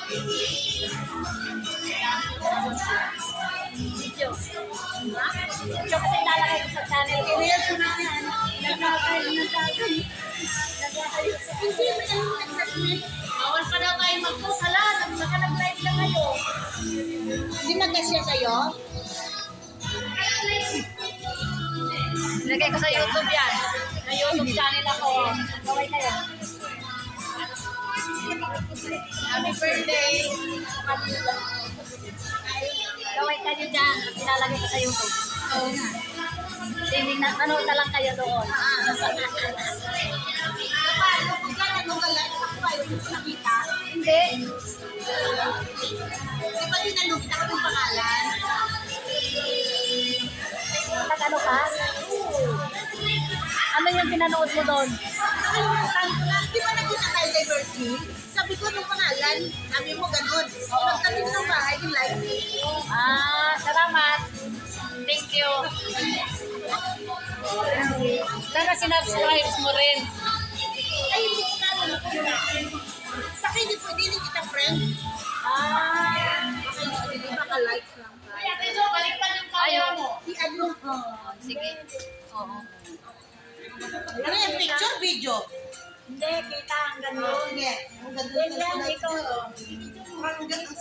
Video. Video kasi lalagay ko sa channel. Reels ko na yan. Hindi mo yan nag-transmit. Bawal pa daw kayo mag-post. Hala, nag-live lang kayo. Hindi nag-share sa'yo? Ilagay ko sa YouTube yan. Sa YouTube channel ako. Gaway kayo. Happy birthday. Gaway kayo dyan. Ilalagay ko sa YouTube. Oo nga. Singing na, nanood na lang kayo doon. Ano ka lang? Ako kayo nakita? Hindi. Di ba tinanong kita kung pangalan? Nag-ano ka? Ano yung pinanood mo doon? Nakalimutan ko na. Di ba nakita tayo kay Bertie? Sabi ko nung pangalan, sabi mo ganun. Nagtabi ko ng bahay yung live. Salamat. Thank you. Sana sinubscribe mo rin. Ay, hindi ko na sa akin, hindi kita friend. Hindi baka likes lang ka. Baliktad yung camera mo. Si ano? Sige. Oo. Ano yung picture, video? Hindi, kita ang gano'n. Hindi. Ang ganda Yan lang, ikaw. Ang ganda